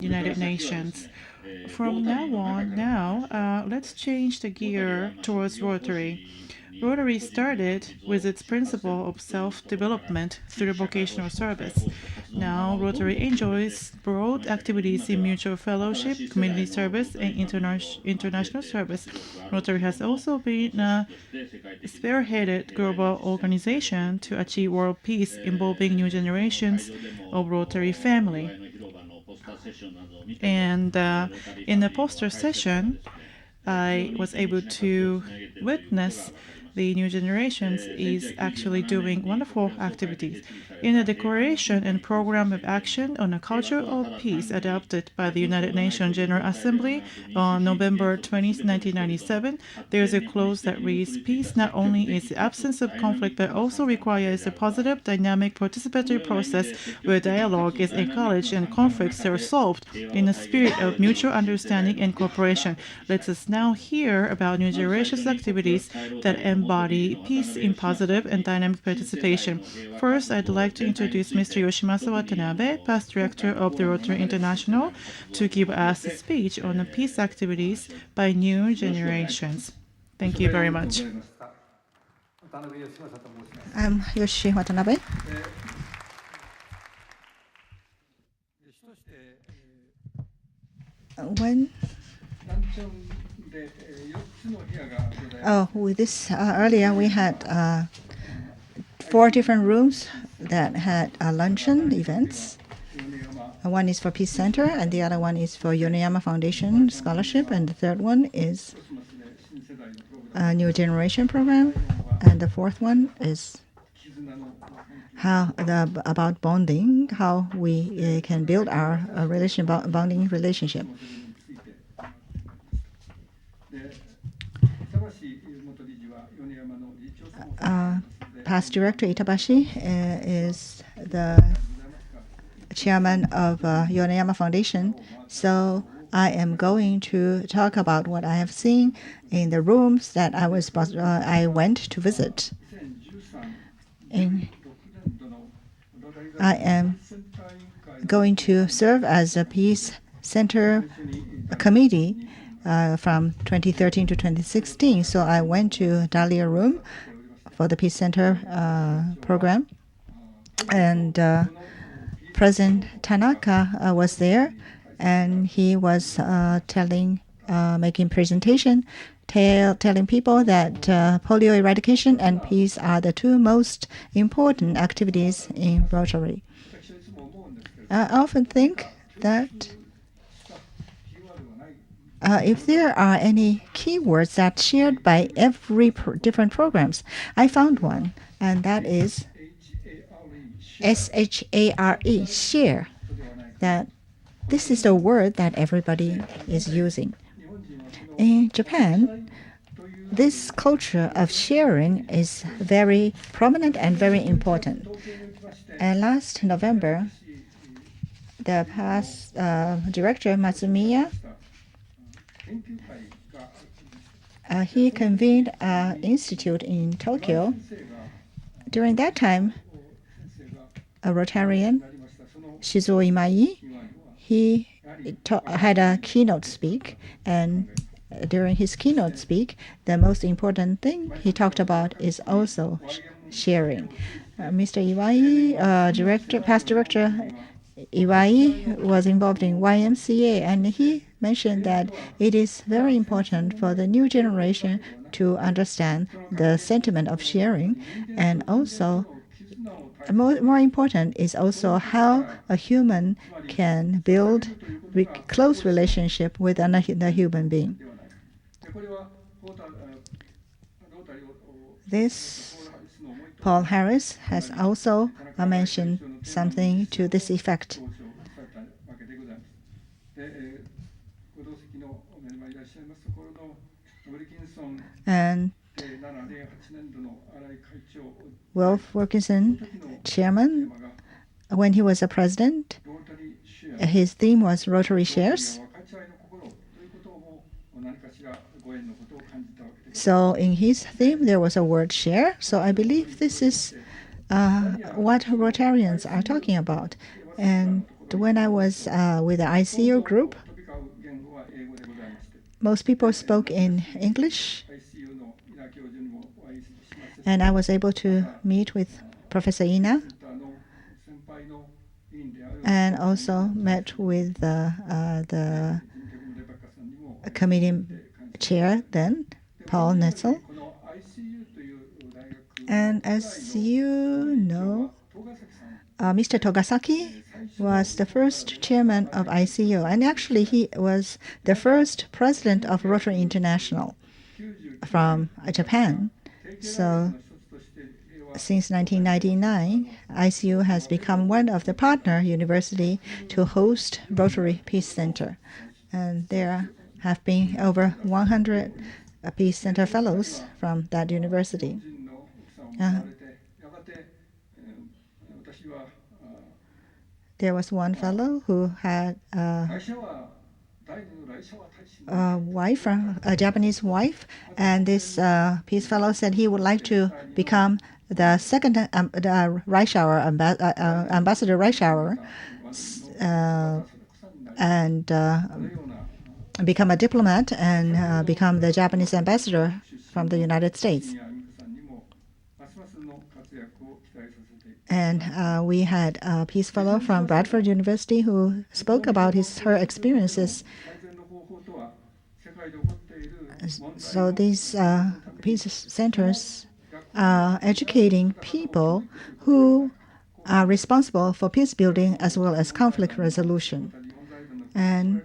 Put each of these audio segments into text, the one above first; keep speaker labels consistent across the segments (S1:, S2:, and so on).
S1: United Nations. From now, let's change the gear towards Rotary. Rotary started with its principle of self-development through vocational service. Now, Rotary enjoys broad activities in mutual fellowship, community service, and international service. Rotary has also been a spearheaded global organization to achieve world peace involving new generations of Rotary family. And in the poster session, I was able to witness the new generations is actually doing wonderful activities. In a declaration and program of action on a culture of peace adopted by the United Nations General Assembly on November 20, 1997, there is a clause that reads, "Peace not only is the absence of conflict but also requires a positive, dynamic, participatory process where dialogue is encouraged and conflicts are solved in a spirit of mutual understanding and cooperation." Let us now hear about new generation's activities that embody peace in positive and dynamic participation. First, I'd like to introduce Mr. Yoshimasa Watanabe, past director of the Rotary International, to give us a speech on the peace activities by new generations. Thank you very much.
S2: I'm Yoshi Watanabe. When with this earlier we had 4 different rooms that had luncheon events. One is for Peace Center, and the other one is for Yoneyama Foundation Scholarship, and the third one is a New Generation Program, and the fourth one is about bonding, how we can build our bonding relationship. Past director Itabashi is the chairman of Yoneyama Foundation, so I am going to talk about what I have seen in the rooms that I went to visit. I am going to serve as a Peace Center committee from 2013 to 2016. So I went to Dahlia Room for the Peace Center program, and President Tanaka was there, and he was making presentation, telling people that polio eradication and peace are the 2 most important activities in Rotary. I often think that if there are any keywords that's shared by every different programs, I found one, and that is SHARE, share. That this is the word that everybody is using. In Japan, this culture of sharing is very prominent and very important. And last November, the past director Matsumiya, he convened an institute in Tokyo. During that time, a Rotarian, Shizuo Imai, he had a keynote speak, and during his keynote speak, the most important thing he talked about is also sharing. Mr. Iwai, past director Iwai, was involved in YMCA, and he mentioned that it is very important for the new generation to understand the sentiment of sharing, and also more important is also how a human can build close relationship with another human being. This Paul Harris has also mentioned something to this effect. And Wolf Wilkinson, chairman, when he was a president, his theme was Rotary Shares. So in his theme, there was a word share. So I believe this is what Rotarians are talking about. And when I was with the ICU group, most people spoke in English, and I was able to meet with Professor Ina and also met with the committee chair then, Paul Netzel. And as you know, Mr. Togasaki was the first chairman of ICU, and actually he was the first president of Rotary International from Japan. So since 1999, ICU has become one of the partner university to host Rotary Peace Center. And there have been over 100 Peace Center fellows from that university. There was one fellow who had a wife, a Japanese wife, and this peace fellow said he would like to become the second the ambassador Reischauer, and become a diplomat and become the Japanese ambassador from the United States. And we had a peace fellow from Bradford University who spoke about her experiences. So these peace centers are educating people who are responsible for peace building as well as conflict resolution. And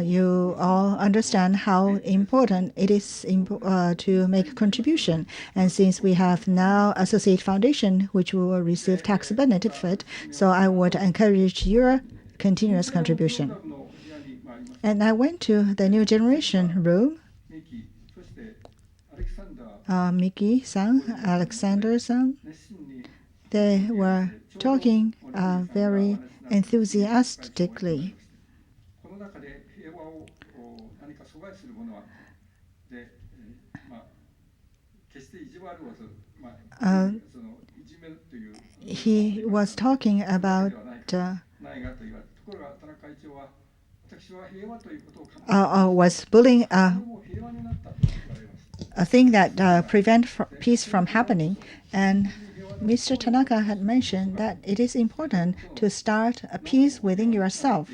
S2: you all understand how important it is to make a contribution. And since we have now Associate Foundation, which will receive tax benefit, so I would encourage your continuous contribution. And I went to the new generation room. Miki-san, Alexander-san, they were talking very enthusiastically. He was talking about was bullying a thing that prevent peace from happening. And Mr. Tanaka had mentioned that it is important to start a peace within yourself.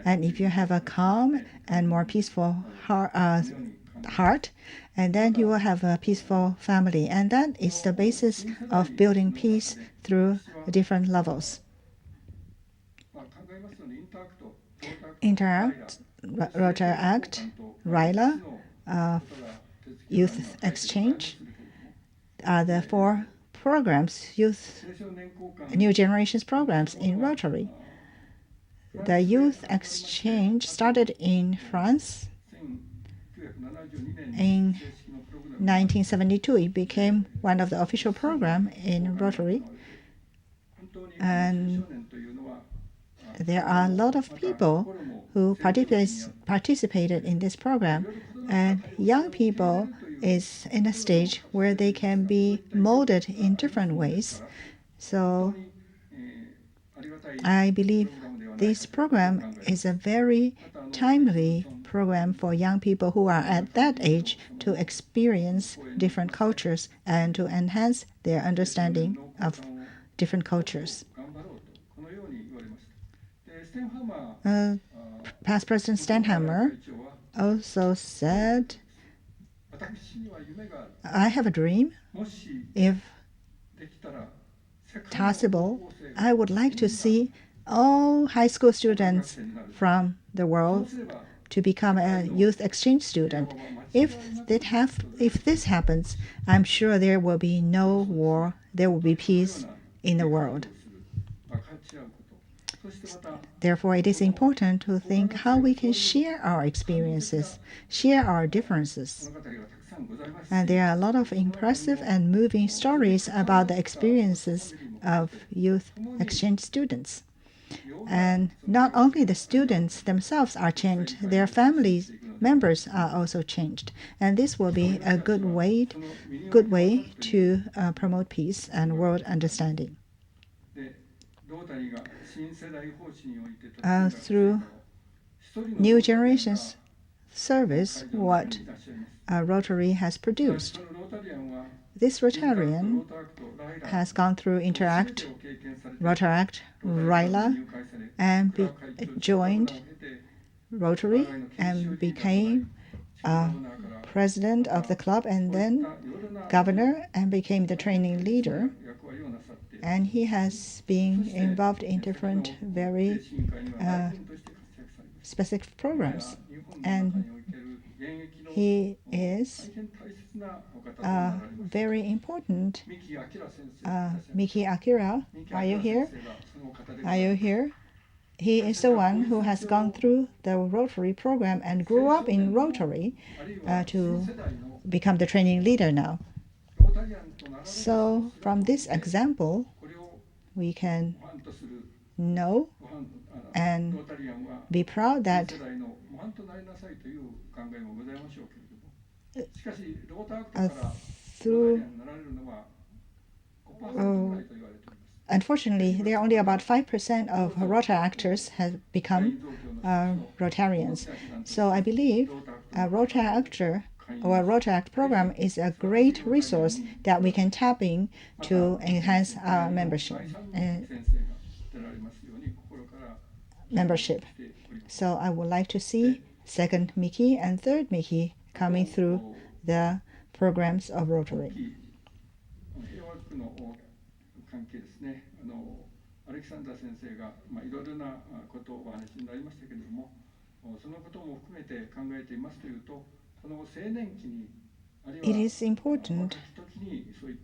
S2: And if you have a calm and more peaceful heart, and then you will have a peaceful family. And that is the basis of building peace through different levels. Interact, Rotaract, RILA, Youth Exchange are the 4 programs, New Generations programs in Rotary. The Youth Exchange started in France. In 1972, it became one of the official programs in Rotary. And there are a lot of people who participated in this program. And young people is in a stage where they can be molded in different ways. So I believe this program is a very timely program for young people who are at that age to experience different cultures and to enhance their understanding of different cultures. Past President Stenhammer also said, I have a dream. If possible, I would like to see all high school students from the world to become a youth exchange student. If this happens, I'm sure there will be no war, there will be peace in the world. Therefore, it is important to think how we can share our experiences, share our differences. And there are a lot of impressive and moving stories about the experiences of youth exchange students. And not only the students themselves are changed, their families members are also changed. And this will be a good way to promote peace and world understanding. Through new generations service, what Rotary has produced. This Rotarian has gone through Rotaract, RILA, and joined Rotary and became president of the club and then governor and became the training leader. And he has been involved in different very specific programs. And he is very important. Miki Akira, are you here? Are you here? He is the one who has gone through the Rotary program and grew up in Rotary to become the training leader now. So from this example, we can know and be proud that through unfortunately, there are only about 5% of Rotary actors have become Rotarians. So I believe a Rotary actor or a Rotary Act program is a great resource that we can tap in to enhance our membership. So I would like to see second Miki and third Miki coming through the programs of Rotary. It is important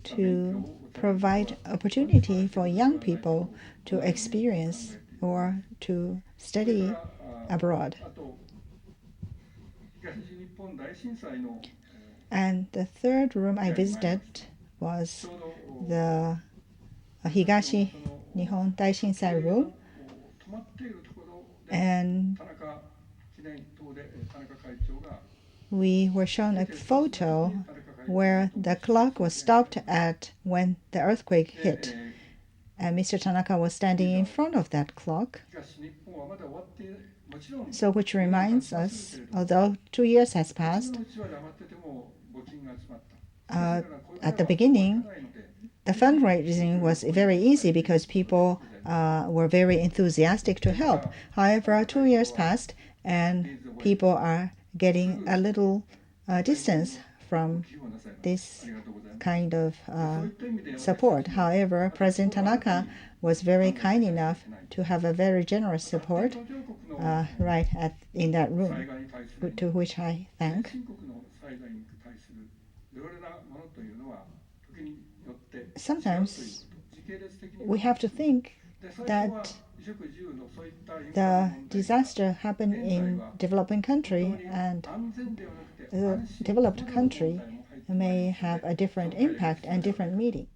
S2: to provide opportunity for young people to experience or to study abroad. And the third room I visited was the Higashi Nihon Daishinsai room. And we were shown a photo where the clock was stopped at when the earthquake hit. And Mr. Tanaka was standing in front of that clock. So which reminds us, although 2 years has passed, at the beginning, the fundraising was very easy because people were very enthusiastic to help. However, 2 years passed and people are getting a little distance from this kind of support. However, President Tanaka was very kind enough to have a very generous support in that room, to which I thank. Sometimes we have to think that the disaster happened in developing country, and the developed country may have a different impact and different meaning.